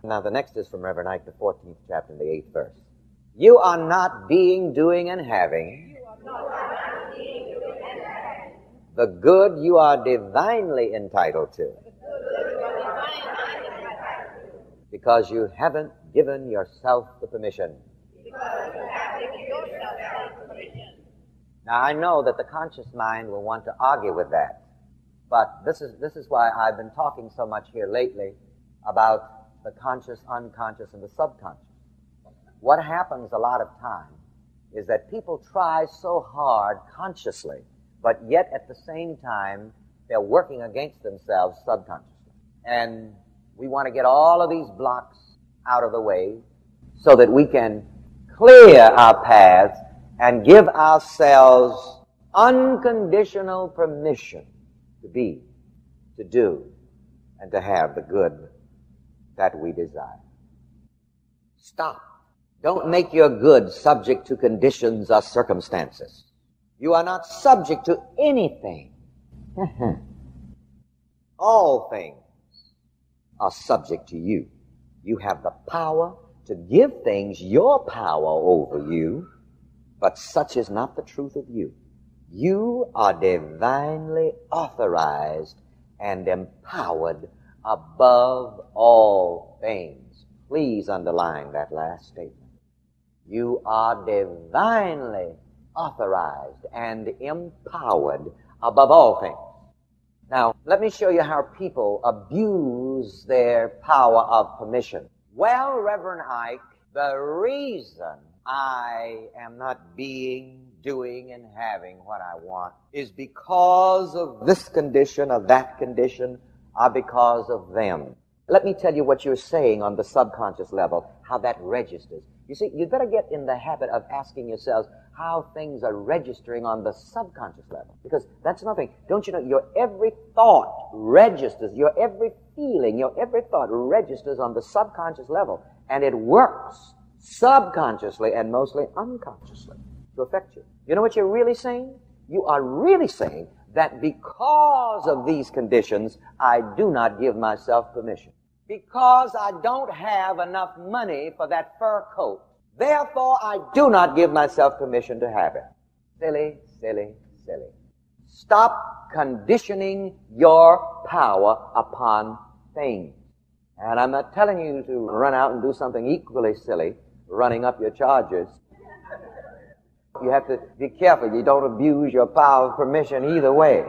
Now the next is from Reverend Ike, the 14th chapter, the 8th verse. You are not being, doing, and having the good you are divinely entitled to, because you haven't given yourself the permission. Now I know that the conscious mind will want to argue with that, but this is why I've been talking so much here lately about the conscious, unconscious, and the subconscious. What happens a lot of time is that people try so hard consciously, but yet at the same time they're working against themselves subconsciously. And we want to get all of these blocks out of the way so that we can clear our paths and give ourselves unconditional permission to be, to do, and to have the good that we desire. Stop. Don't make your good subject to conditions or circumstances. You are not subject to anything. All things are subject to you. You have the power to give things your power over you, but such is not the truth of you. You are divinely authorized and empowered above all things. Please underline that last statement. You are divinely authorized and empowered above all things. Now, let me show you how people abuse their power of permission. Well, Reverend Ike, the reason I am not being, doing, and having what I want is because of this condition or that condition or because of them. Let me tell you what you're saying on the subconscious level, how that registers. You see, you'd better get in the habit of asking yourselves how things are registering on the subconscious level. Because that's nothing. Don't you know, your every thought registers, your every feeling, your every thought registers on the subconscious level. And it works subconsciously and mostly unconsciously to affect you. You know what you're really saying? You are really saying that because of these conditions, I do not give myself permission. Because I don't have enough money for that fur coat, therefore I do not give myself permission to have it. Silly, silly, silly. Stop conditioning your power upon things. And I'm not telling you to run out and do something equally silly, running up your charges. You have to be careful you don't abuse your power of permission either way.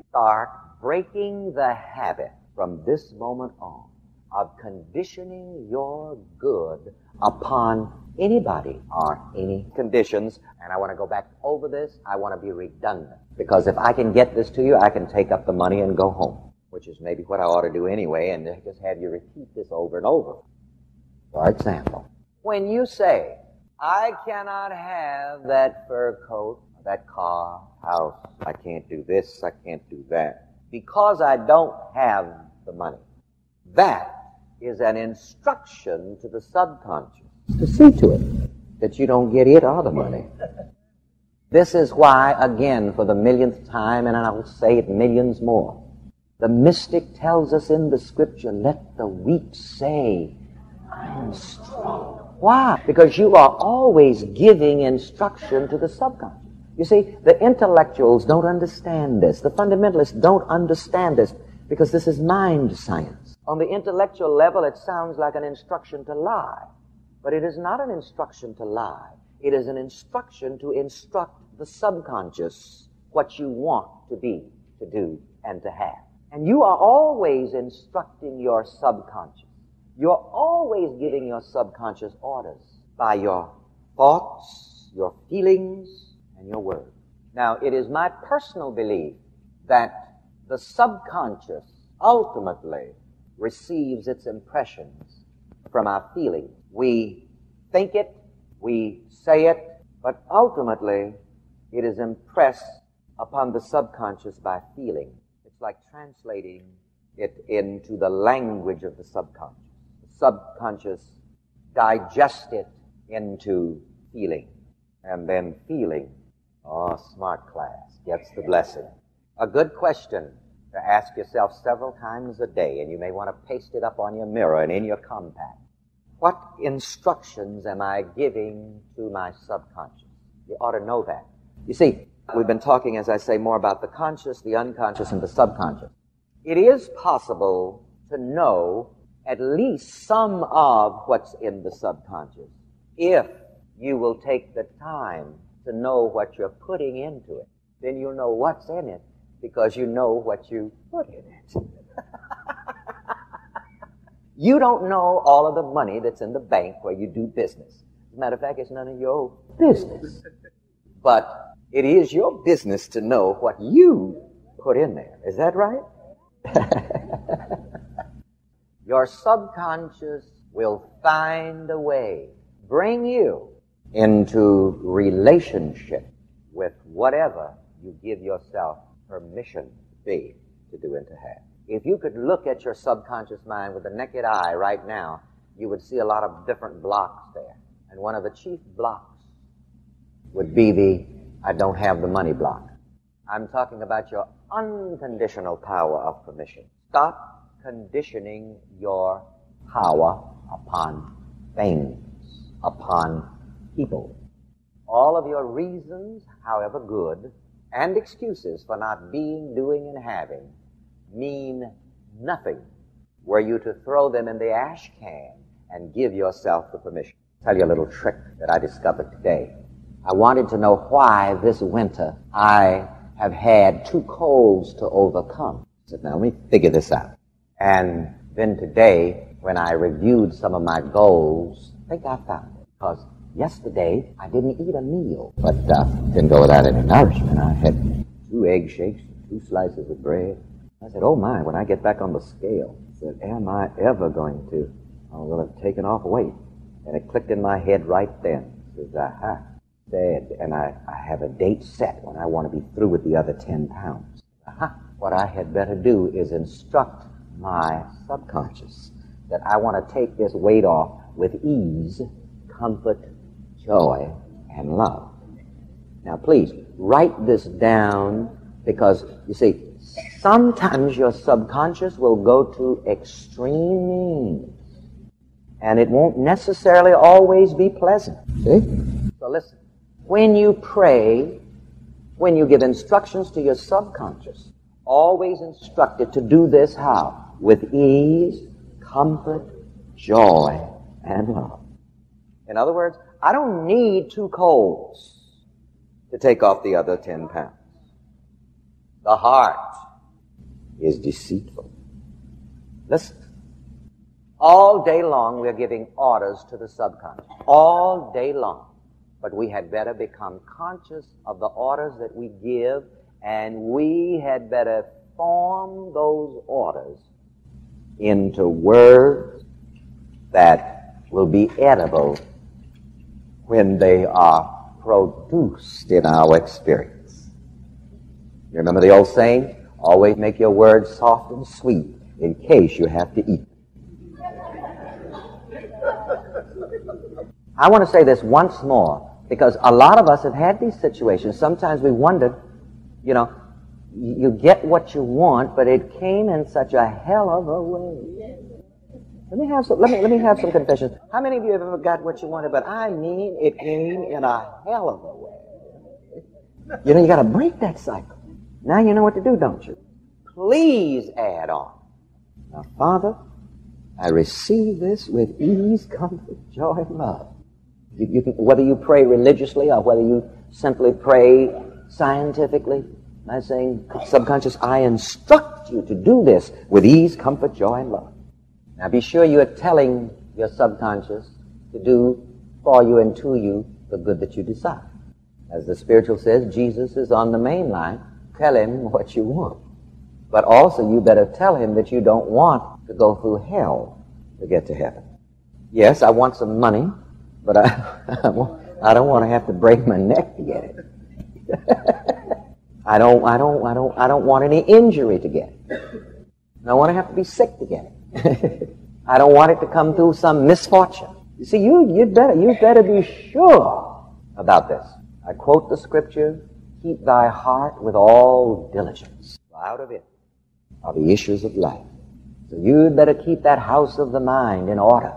Start breaking the habit from this moment on of conditioning your good upon anybody or any conditions. And I want to go back over this. I want to be redundant. Because if I can get this to you, I can take up the money and go home, which is maybe what I ought to do anyway, and just have you repeat this over and over. For example, when you say, I cannot have that fur coat, that car, house, I can't do this, I can't do that, because I don't have the money. That is an instruction to the subconscious to see to it that you don't get it or the money. This is why, again, for the millionth time, and I will say it millions more, the mystic tells us in the scripture, let the weak say, I'm strong. Why? Because you are always giving instruction to the subconscious. You see, the intellectuals don't understand this. The fundamentalists don't understand this because this is mind science. On the intellectual level, it sounds like an instruction to lie. But it is not an instruction to lie. It is an instruction to instruct the subconscious what you want to be, to do, and to have. And you are always instructing your subconscious. You're always giving your subconscious orders by your thoughts, your feelings, and your words. Now, it is my personal belief that the subconscious ultimately receives its impressions from our feelings. We think it, we say it, but ultimately it is impressed upon the subconscious by feeling. It's like translating it into the language of the subconscious. The subconscious digests it into feeling, and then feeling, oh, smart class, gets the blessing. A good question to ask yourself several times a day, and you may want to paste it up on your mirror and in your compact. What instructions am I giving to my subconscious? You ought to know that. You see, we've been talking, as I say, more about the conscious, the unconscious, and the subconscious. It is possible to know at least some of what's in the subconscious if you will take the time to know what you're putting into it. Then you'll know what's in it because you know what you put in it. You don't know all of the money that's in the bank where you do business. As a matter of fact, it's none of your business. But it is your business to know what you put in there. Is that right? Your subconscious will find a way, bring you into relationship with whatever you give yourself permission to be, to do, and to have. If you could look at your subconscious mind with the naked eye right now, you would see a lot of different blocks there. And one of the chief blocks would be the I don't have the money block. I'm talking about your unconditional power of permission. Stop conditioning your power upon things, upon people. All of your reasons, however good, and excuses for not being, doing, and having mean nothing were you to throw them in the ash can and give yourself the permission. I'll tell you a little trick that I discovered today. I wanted to know why this winter I have had 2 colds to overcome. I said, now let me figure this out. And then today, when I reviewed some of my goals, I think I found it. Because yesterday, I didn't eat a meal, but didn't go without any nourishment. I had 2 egg shakes, 2 slices of bread. I said, oh my, when I get back on the scale, I said, am I ever going to? I will have taken off weight. And it clicked in my head right then. It says, aha. Said, and I have a date set when I want to be through with the other 10 pounds. Aha. What I had better do is instruct my subconscious that I want to take this weight off with ease, comfort, joy, and love. Now please, write this down because, you see, sometimes your subconscious will go to extreme means, and it won't necessarily always be pleasant. See? So listen, when you pray, when you give instructions to your subconscious, always instruct it to do this how? With ease, comfort, joy, and love. In other words, I don't need 2 colds to take off the other 10 pounds. The heart is deceitful. Listen. All day long we're giving orders to the subconscious. All day long. But we had better become conscious of the orders that we give, and we had better form those orders into words that will be edible when they are produced in our experience. You remember the old saying? Always make your words soft and sweet in case you have to eat. I want to say this once more, because a lot of us have had these situations. Sometimes we wondered, you know, you get what you want, but it came in such a hell of a way. Let me have some confessions. How many of you have ever got what you wanted, but I mean it came in a hell of a way? You know, you got to break that cycle. Now you know what to do, don't you? Please add on. Now, Father, I receive this with ease, comfort, joy, and love. You can, whether you pray religiously or whether you simply pray scientifically, by saying, subconscious, I instruct you to do this with ease, comfort, joy, and love. Now be sure you are telling your subconscious to do for you and to you the good that you desire. As the spiritual says, Jesus is on the main line. Tell him what you want. But also you better tell him that you don't want to go through hell to get to heaven. Yes, I want some money, but I don't want to have to break my neck to get it. I don't want any injury to get it. I don't want to have to be sick to get it. I don't want it to come through some misfortune. You see, you'd better be sure about this. I quote the scripture, keep thy heart with all diligence. Out of it are the issues of life. So you'd better keep that house of the mind in order.